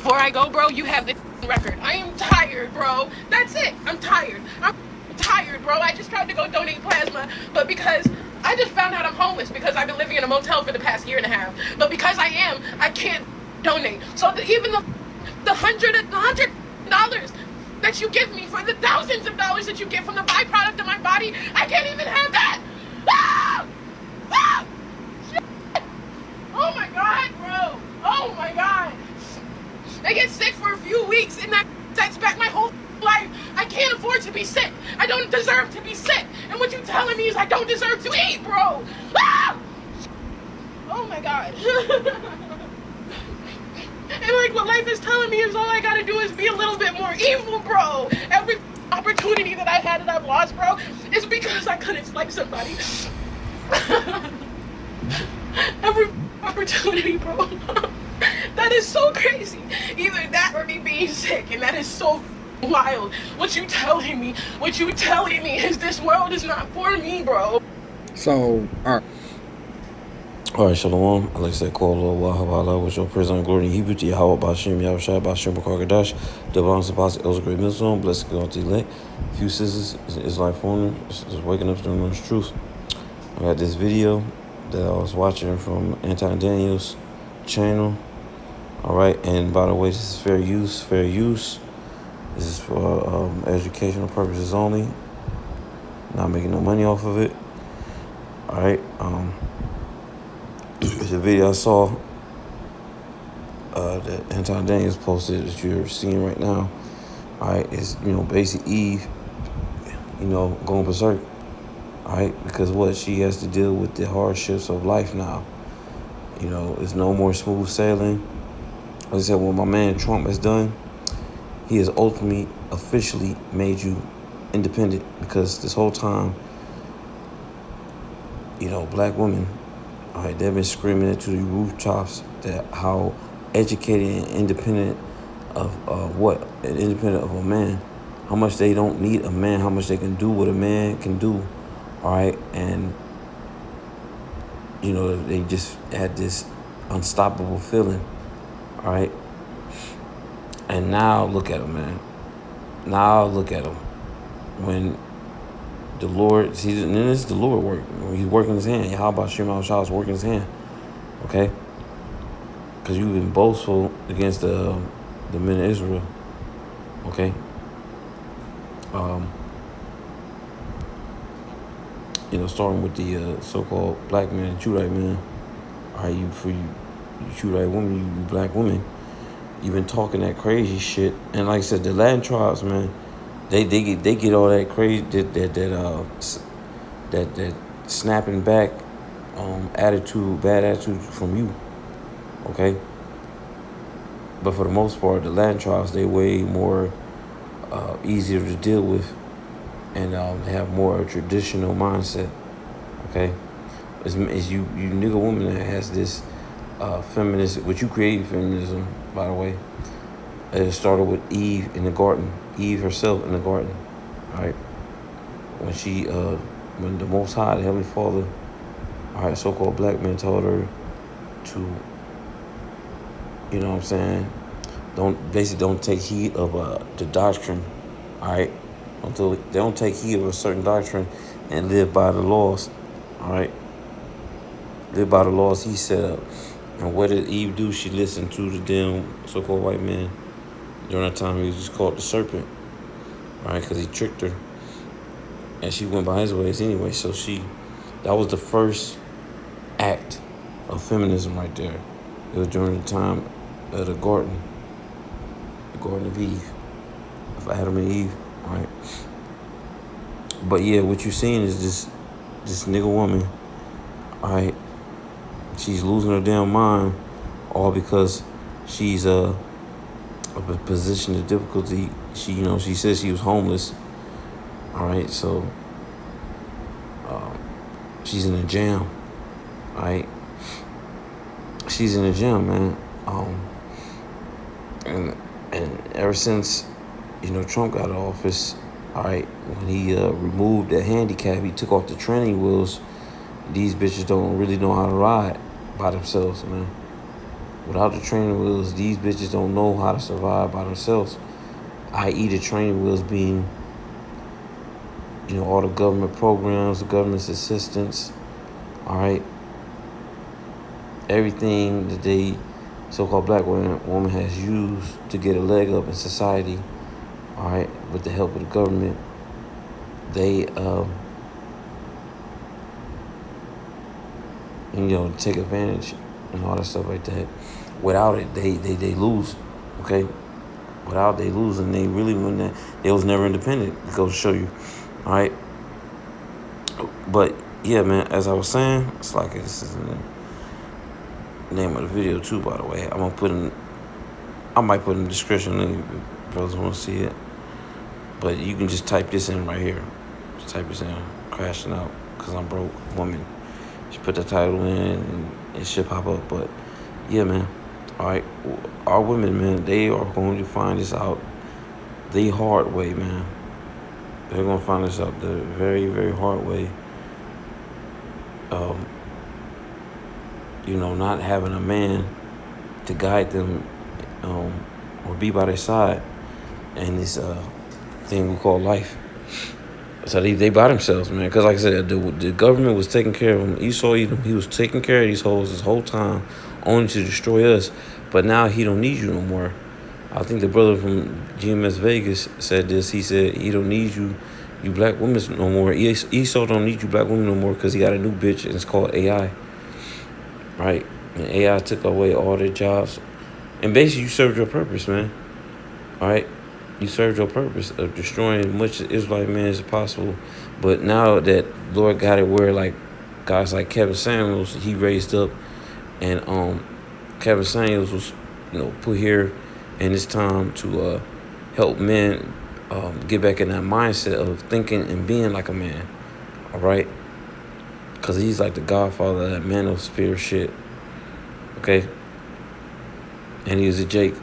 before I go, bro, you have the record. I am tired, bro. That's it. I'm tired. I'm tired, bro. I just tried to go donate plasma, but because I just found out I'm homeless because I've been living in a motel for the past year and a half. But because I can't donate. So even the $100 that you give me for the thousands of dollars that you get from the byproduct of my body, I can't even have that. Ah! Ah! Shit. Oh my God, bro. Oh my God. I get sick for a few weeks and that sets back my whole life. I can't afford to be sick. I don't deserve to be sick. And what you're telling me is I don't deserve to eat, bro. Ah! Oh my God. And like what life is telling me is all I gotta do is be a little bit more evil, bro. Every opportunity that I've had that I've lost, bro, is because I couldn't like somebody. Every opportunity, bro. That is so crazy. Either that or me being sick, and that is so wild. What you telling me is this world is not for me, bro. So, Alright, Shalom. I like to say, call Allah, Wahabala, with your praise and glory in Hebrew to Yahweh, Bashim, Yahushua, Bashim, Bakar-Kadash, Double honors, Apostle, Elder Great Millstone, blessed go to elect. A few sisters is life on is waking up to the known truth. I got this video that I was watching from Anton Daniel's channel. Alright, and by the way, this is fair use. This is for educational purposes only. Not making no money off of it. Alright, the video I saw that Anton Daniels posted that you're seeing right now, alright, is, basically Eve, going berserk, alright, because what she has to deal with the hardships of life now. There's no more smooth sailing. Like I said, what my man Trump has done, he has ultimately, officially made you independent, because this whole time, black women, all right, they've been screaming it to the rooftops that how educated and independent of independent of a man, how much they don't need a man, how much they can do what a man can do, all right, and they just had this unstoppable feeling, all right, and now look at them, man. Now look at them when the Lord, and this is the Lord work. He's working his hand. How about Shema is working his hand? Okay? Because you've been boastful against the men of Israel. Okay? Starting with the so-called black man, Judite man. All right, you Judite woman, you black woman. You've been talking that crazy shit. And like I said, the Latin tribes, man, They get all that crazy that snapping back bad attitude from you, okay? But for the most part, the Latin tribes, they way more easier to deal with, and they have more traditional mindset, okay? It's you nigga woman that has this feminist, which you created feminism, by the way. It started with Eve in the garden. Eve herself in the garden, all right? When the Most High, the Heavenly Father, all right, so-called black man told her to, don't take heed of the doctrine, all right? They don't take heed of a certain doctrine and live by the laws, all right? Live by the laws he set up. And what did Eve do? She listened to the damn so-called white man. During that time, he was just called the serpent, right? Because he tricked her, and she went by his ways anyway. So that was the first act of feminism right there. It was during the time of the Garden of Eve, of Adam and Eve, right? But yeah, what you're seeing is this nigga woman, all right? She's losing her damn mind, all because she's a position of difficulty. She said she was homeless. All right, so she's in a jam. All right, she's in a jam, man. And ever since Trump got out of office, all right, when he removed the handicap, he took off the training wheels. These bitches don't really know how to ride by themselves, man. Without the training wheels, these bitches don't know how to survive by themselves. I.e., the training wheels being, all the government programs, the government's assistance, all right, everything that they, so-called black woman has used to get a leg up in society, all right, with the help of the government, they, take advantage and all that stuff like that. Without it, they lose, okay? Without they losing, they really wouldn't. They was never independent. It goes to show you, all right. But yeah, man, as I was saying, it's like this is the name of the video too. By the way, I might put in the description if you brothers want to see it. But you can just type this in right here. Just type this in, crashing out because I'm broke, woman. Just put the title in and it should pop up. But yeah, man. All right, our women, man, they are going to find this out the hard way, man. They're going to find this out the very, very hard way. Not having a man to guide them or be by their side in this thing we call life. So they by themselves, man. Because like I said, the government was taking care of them. Esau Edom, he was taking care of these hoes this whole time, only to destroy us. But now he don't need you no more. I think the brother from GMS Vegas said this. He said he don't need you black women no more. Esau don't need you black women no more because he got a new bitch and it's called AI. Right? And AI took away all their jobs. And basically you served your purpose, man. All right? You served your purpose of destroying as much Israelite men as possible. But now that Lord got it where like guys like Kevin Samuels, he raised up, and Kevin Samuels was put here in this time to help men get back in that mindset of thinking and being like a man. All right? Because he's like the godfather of that manosphere shit. Okay? And he was a Jake.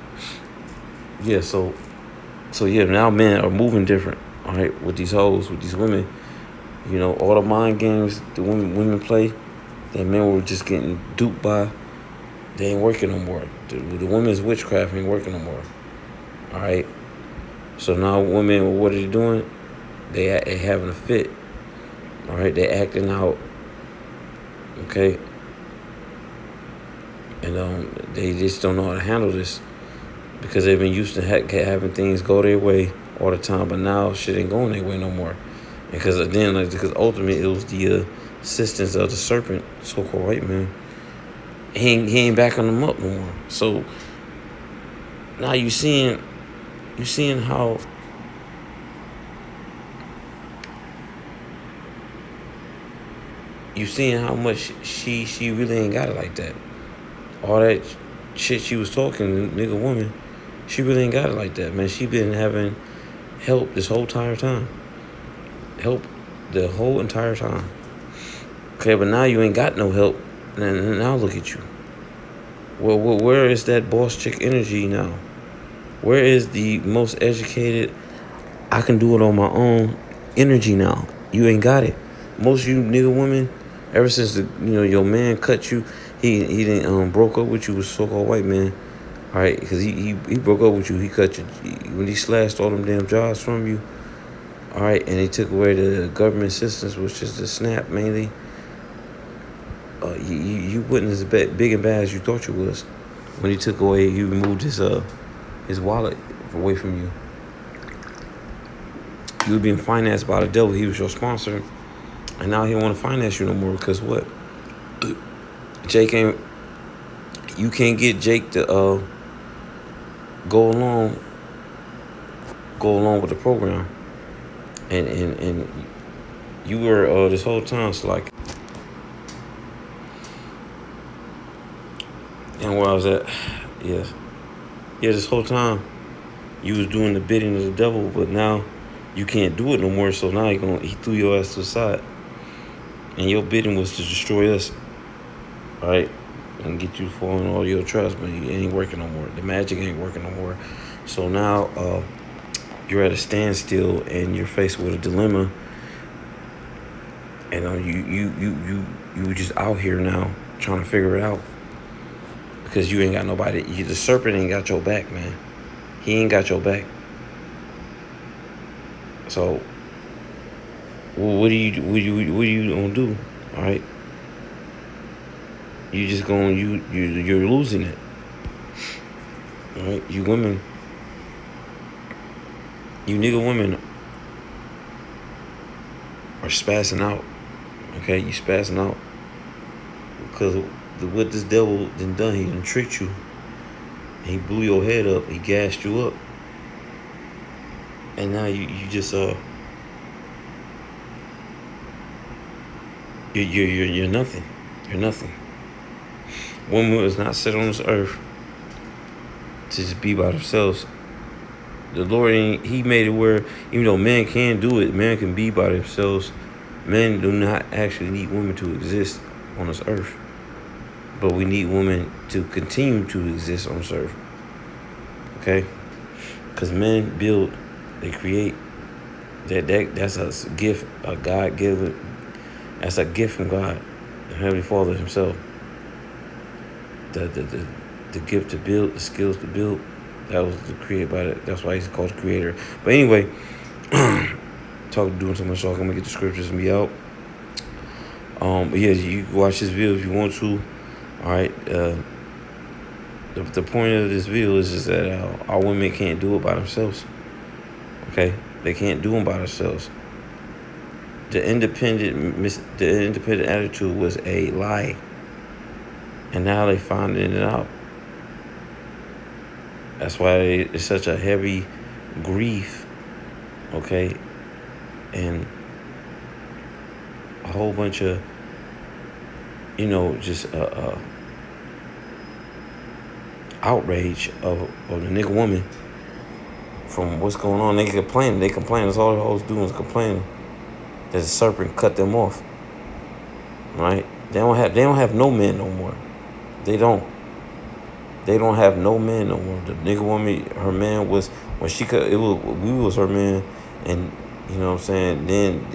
Yeah, so yeah, now men are moving different, all right, with these hoes, with these women. All the mind games the women play that men were just getting duped by, they ain't working no more. The women's witchcraft ain't working no more. All right. So now women, what are they doing? They having a fit. All right, they acting out. Okay. And they just don't know how to handle this. Because they've been used to having things go their way all the time, but now shit ain't going their way no more. Because ultimately it was the assistance of the serpent, so-called white man. He ain't backing them up no more. So now you seeing how much she really ain't got it like that. All that shit she was talking, nigga woman, she really ain't got it like that, man. She been having help this whole entire time. Help the whole entire time. Okay, but now you ain't got no help. And now look at you. Well, where is that boss chick energy now? Where is the most educated, I can do it on my own energy now? You ain't got it. Most of you nigga women, ever since your man cut you, he didn't broke up with you with so-called white man. All right, because he broke up with you. He cut you when he slashed all them damn jobs from you. All right, and he took away the government assistance, which is the SNAP mainly. You wasn't as big and bad as you thought you was. When he took away, he removed his wallet away from you. You were being financed by the devil. He was your sponsor, and now he don't want to finance you no more because what? Jake ain't. You can't get Jake to go along with the program, and you were this whole time. So like, and where I was at, yes, yeah, this whole time you was doing the bidding of the devil, but now you can't do it no more. So now he threw your ass to the side, and your bidding was to destroy us, all right, and get you to fall in all your trust, but it ain't working no more. The magic ain't working no more. So now you're at a standstill and you're faced with a dilemma, and you just out here now trying to figure it out. because you ain't got nobody. The serpent ain't got your back, man. He ain't got your back. So, what are you gonna do? All right, you just gonna you're losing it. All right, you women, you nigga women are spazzing out. Okay, you spazzing out because what this devil done, he done tricked you. He blew your head up. He gassed you up, and now you just you're nothing. You're nothing. Woman is not set on this earth to just be by themselves. The Lord He made it where even though men can do it, men can be by themselves. Men do not actually need women to exist on this earth, but we need women to continue to exist on this earth. Okay, because men build, they create. That's a gift, a God given. That's a gift from God, the Heavenly Father Himself. The gift to build, the skills to build, that was created by that. That's why He's called Creator. But anyway, doing so much talk. I'm gonna get the scriptures and be out. But yeah, you can watch this video if you want to. All right. The point of this video is just that our women can't do it by themselves. Okay, they can't do them by themselves. The independent attitude was a lie, and now they finding it out. That's why it's such a heavy grief. Okay, and a whole bunch of just outrage of the nigga woman from what's going on. They complain. That's all the hoes doing is complaining that the serpent cut them off. Right? They don't have no men no more. They don't have no man no more. The nigga woman, her man was when we was her man, and you know what I'm saying. Then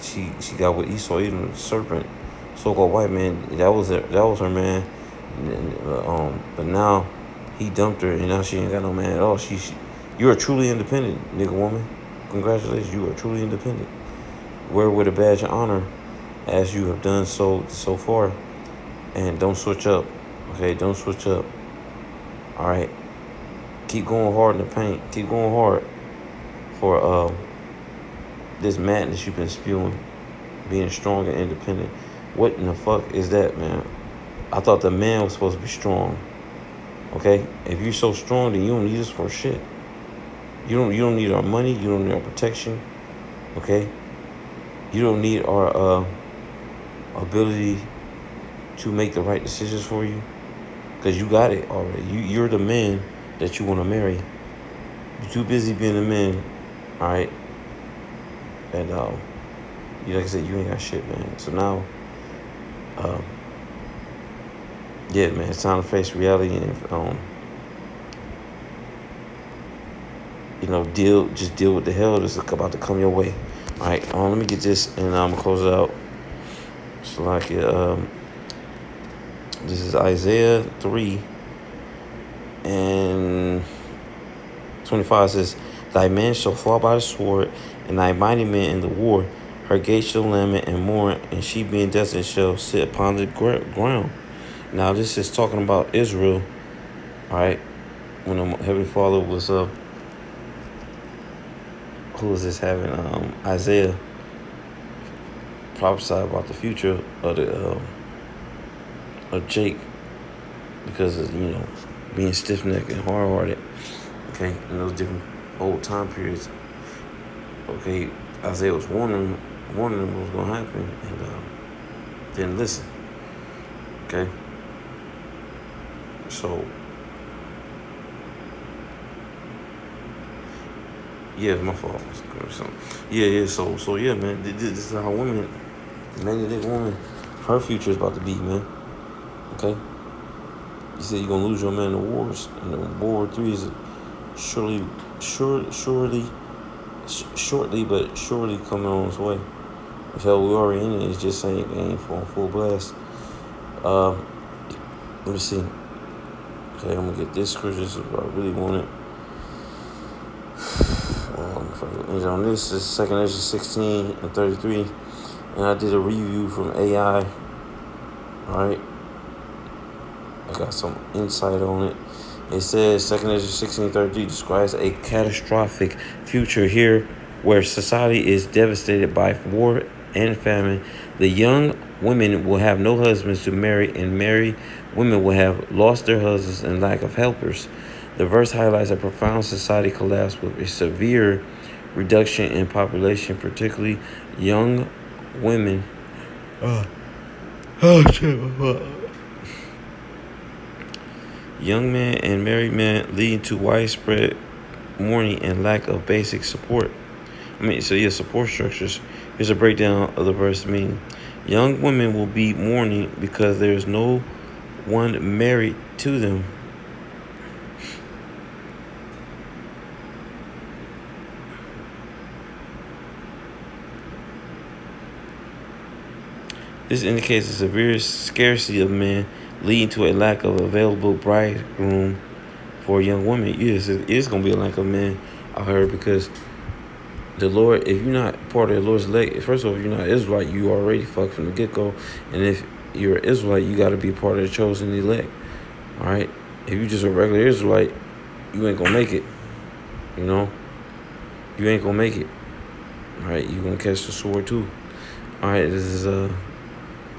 she got with Esau, even the serpent, so-called white man. That was her man. But now he dumped her, and now she ain't got no man at all. You are truly independent, nigga woman. Congratulations, you are truly independent. Wear with a badge of honor, as you have done so far, and don't switch up. Okay, don't switch up. All right, keep going hard in the paint. Keep going hard for this madness you've been spewing, being strong and independent. What in the fuck is that, man? I thought the man was supposed to be strong. Okay, if you're so strong, then you don't need us for shit. You don't need our money. You don't need our protection. Okay, you don't need our ability to make the right decisions for you, because you got it already. You're the man that you want to marry. You're too busy being a man, all right? And like I said, you ain't got shit, man. So now, yeah, man, it's time to face reality and deal with the hell that's about to come your way. All right, let me get this, and I'm gonna close it out. So like this is Isaiah 3 and 25 says, "Thy man shall fall by the sword, and thy mighty men in the war. Her gates shall lament and mourn, and she being desolate shall sit upon the ground." Now this is talking about Israel, all right? When the Heavenly Father was who was this having Isaiah prophesied about the future of Jake, because of being stiff-necked and hard-hearted. Okay, in those different old time periods. Okay, Isaiah was warning them what was going to happen, and didn't listen. Okay, so yeah, my fault. Yeah. So yeah, man. This is how women, man, this woman, her future is about to be, man. Okay. You said you're gonna lose your man in the wars, and the World War III is shortly, but surely coming on its way. Hell, we already in it. It's just ain't for full blast. Let me see. Okay, I'm gonna get this scripture. This is what I really wanted. And on this is 2nd Ezra 16 and 33, and I did a review from AI. All right, I got some insight on it. It says 2nd Ezra 16:33 describes a catastrophic future here where society is devastated by war and famine. The young women will have no husbands to marry, and married women will have lost their husbands and lack of helpers. The verse highlights a profound society collapse with a severe reduction in population, particularly young women. Young men and married men, leading to widespread mourning and lack of basic support. Support structures. Here's a breakdown of the verse meaning. Young women will be mourning because there is no one married to them. This indicates a severe scarcity of men, leading to a lack of available bridegroom for young women. Yes, it is going to be a lack of men out here because the Lord, if you're not part of the Lord's elect, first of all, if you're not Israelite, you already fucked from the get-go. And if you're an Israelite, you got to be part of the chosen elect. All right? If you just a regular Israelite, you ain't going to make it. You know? You ain't going to make it. All right? You're going to catch the sword too. All right? This is,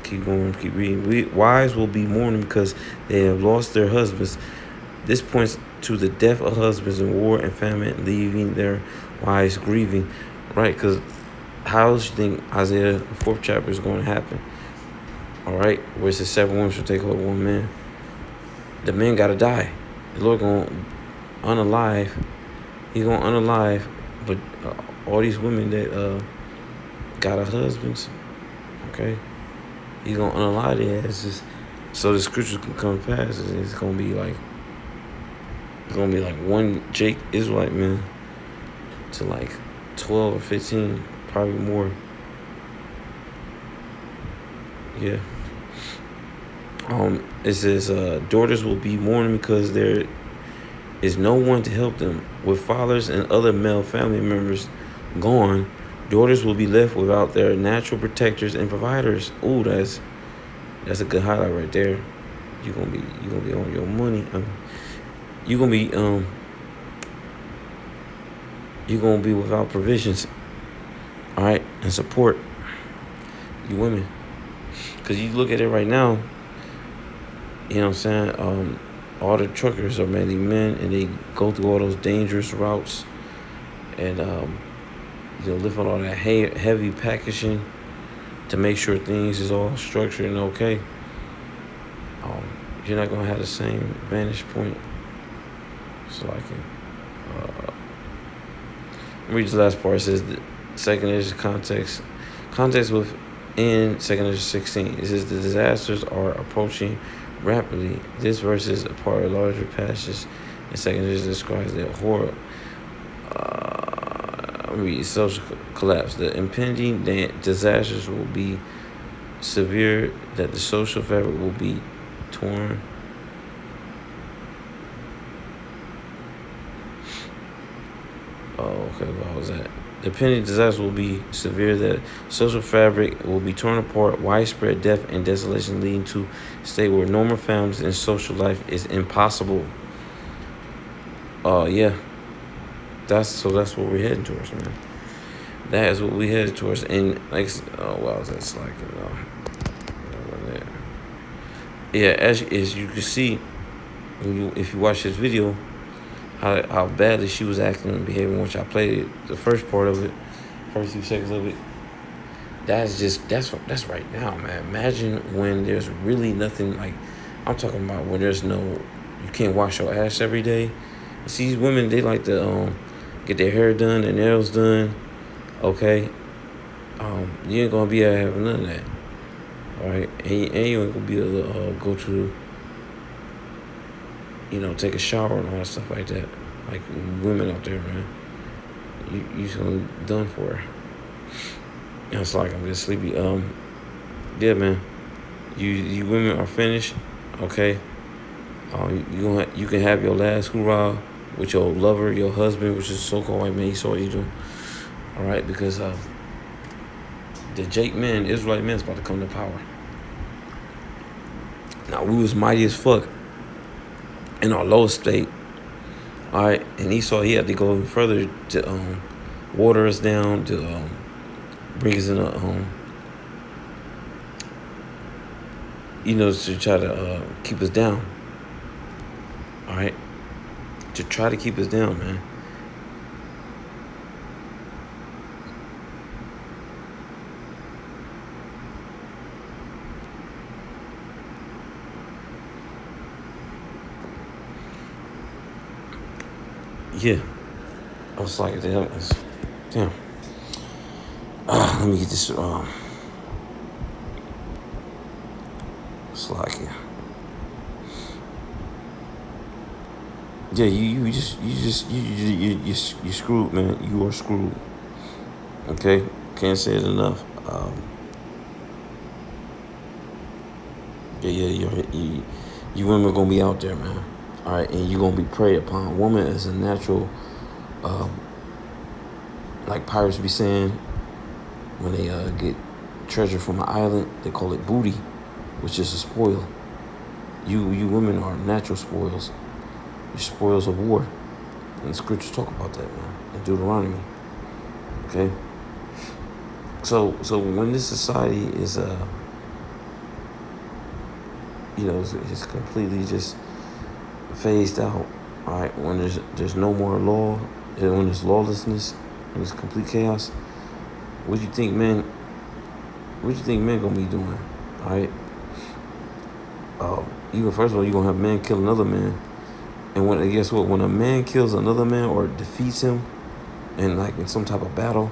keep going, keep reading. Wives will be mourning because they have lost their husbands. This points to the death of husbands in war and famine, leaving their wives grieving. Right? Because how else you think Isaiah 4th chapter is going to happen? All right? Where it says 7 women shall take hold of one man. The man got to die. The Lord going to unalive. He's going to unalive. But all these women that got a husbands, okay? He's going to unalive their asses so the scriptures can come past. It's going to be like one Jake Israelite man to like 12 or 15, probably more. Yeah. It says daughters will be mourning because there is no one to help them. With fathers and other male family members gone, daughters will be left without their natural protectors and providers. Ooh, that's a good highlight right there. You're gonna be on your money. You're gonna be without provisions. All right, and support. You women, because you look at it right now. You know what I'm saying? All the truckers are mainly men, and they go through all those dangerous routes, and lift all that heavy packaging to make sure things is all structured and okay. You're not gonna have the same vantage point. So I can read the last part. It says the 2nd Ezra context within 2nd Ezra 16. It says the disasters are approaching rapidly. This verse is a part of larger passages, and 2nd Ezra describes the horror. Social collapse. The impending disasters will be severe, that the social fabric will be torn. Okay, what was that? The impending disaster will be severe, that social fabric will be torn apart, widespread death and desolation, leading to a state where normal families and social life is impossible. Yeah. That's what we're heading towards, man. That is what we headed towards. And that's like, yeah, as you can see, if you watch this video, how badly she was acting and behaving, which I played the first part of it, first few seconds of it. That's right now, man. Imagine when there's really nothing, like I'm talking about when there's you can't wash your ass every day. See, these women, they like to get their hair done, their nails done. Okay, you ain't gonna be able to have none of that. All right, and you ain't gonna be able to go to, take a shower and all that stuff like that. Like women out there, man, you so done for. It's like I'm just sleepy. Yeah, man, you women are finished. Okay, You can have your last hoorah with your lover, your husband, which is so-called white man, Esau, Edom. All right, because the Jake man, Israelite man, is about to come to power. Now we was mighty as fuck in our lowest state. All right, and Esau he had to go further to water us down, to bring us in a to try to keep us down. All right, to try to keep us down, man. Yeah, I was like, damn. Let me get this. It's like, yeah, you screwed, man. You are screwed. Okay, can't say it enough. You women gonna be out there, man. All right, and you gonna be preyed upon. Woman is a natural, like pirates be saying, when they get treasure from an island, they call it booty, which is a spoil. You women are natural spoils. You're spoils of war. And the scriptures talk about that, man, in Deuteronomy. Okay? So when this society is it's completely just phased out, all right, when there's no more law, and when there's lawlessness, when there's complete chaos, what do you think men gonna be doing? All right? Even first of all, you're gonna have men kill another man. And guess what? When a man kills another man or defeats him in some type of battle,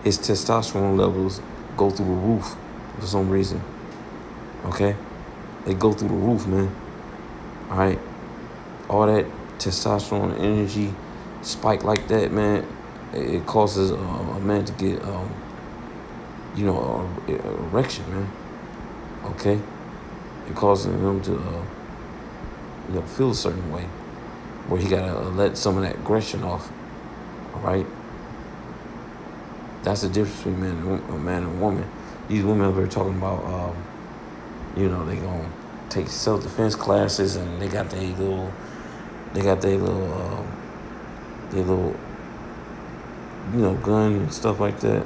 his testosterone levels go through the roof for some reason. Okay? They go through the roof, man. All right? All that testosterone energy spike like that, man, it causes a man to get, erection, man. Okay? It causes him to, feel a certain way, where he gotta let some of that aggression off. All right? That's the difference between a man and a woman. These women over here talking about, they gonna take self-defense classes, and they got their little, gun and stuff like that.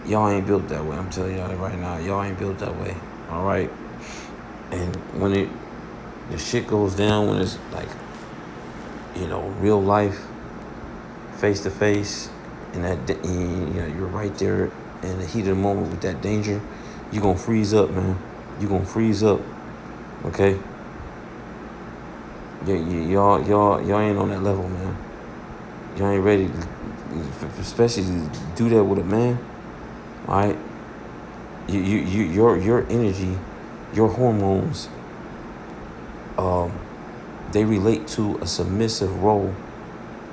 Y'all ain't built that way. I'm telling y'all right now. Y'all ain't built that way. All right. And when the shit goes down, when it's like, real life, face to face, and that you're right there in the heat of the moment with that danger, you gonna freeze up, man. You gonna freeze up. Okay. Y'all ain't on that level, man. Y'all ain't ready, especially to do that with a man. All right. Your energy, your hormones, they relate to a submissive role.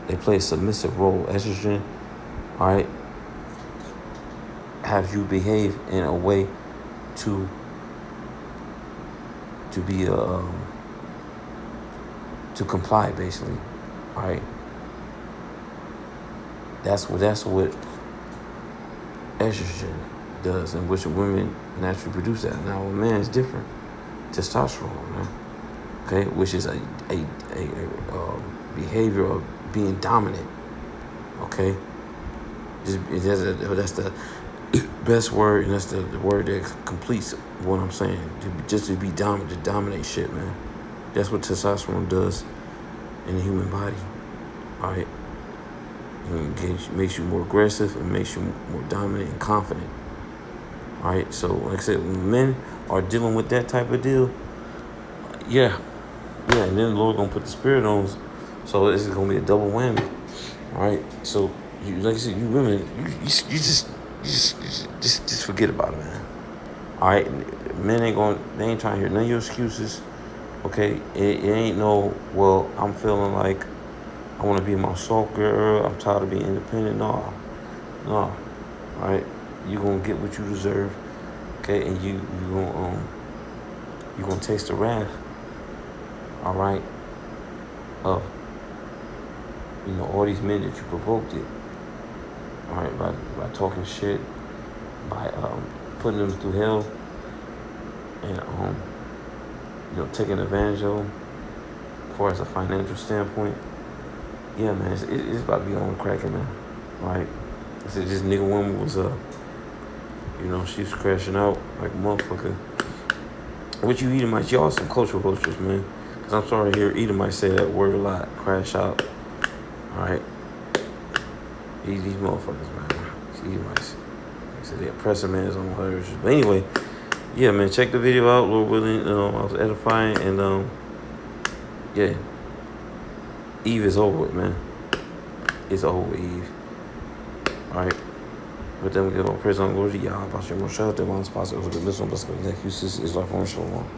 They play a submissive role. Estrogen, all right, have you behave in a way to be to comply, basically. All right. That's what estrogen does, and which women naturally produce that. Now a man is different. Testosterone, man. Okay, which is a behavior of being dominant. Okay, that's the best word, and that's the word that completes what I'm saying. Just to be dominant, to dominate shit, man. That's what testosterone does in the human body. All right, it makes you more aggressive, and makes you more dominant and confident. All right, so like I said, when men are dealing with that type of deal, yeah, and then the Lord gonna put the spirit on us, so this is gonna be a double whammy. All right, so like I said, you women, you just forget about it, man. All right, men they ain't trying to hear none of your excuses. Okay, it ain't no, well, I'm feeling like I want to be my soft girl. I'm tired of being independent. No. All right, you gonna get what you deserve. Okay, and you gonna you're gonna taste the wrath, all right, of all these men that you provoked it, all right, by talking shit, by putting them through hell, and taking advantage of them, as far as a financial standpoint. Yeah, man, it's about to be on cracking, man. Right? I said this nigga woman was she was crashing out like a motherfucker. What you Edomites, y'all some cultural vultures, man. Cause I'm sorry to hear Edomites say that word a lot, crash out. Alright? These motherfuckers, man. These Edomites. Like I said, they oppressing man is on her. But anyway, yeah, man, check the video out, Lord willing. I was edifying, and yeah. Eve is over with, man. It's over with, Eve. Alright? With them, we get on praise on glory to Yah. About your most shout out, that one sponsor. It was a good listen. Let's go. Thank you, sis. It's like on show on.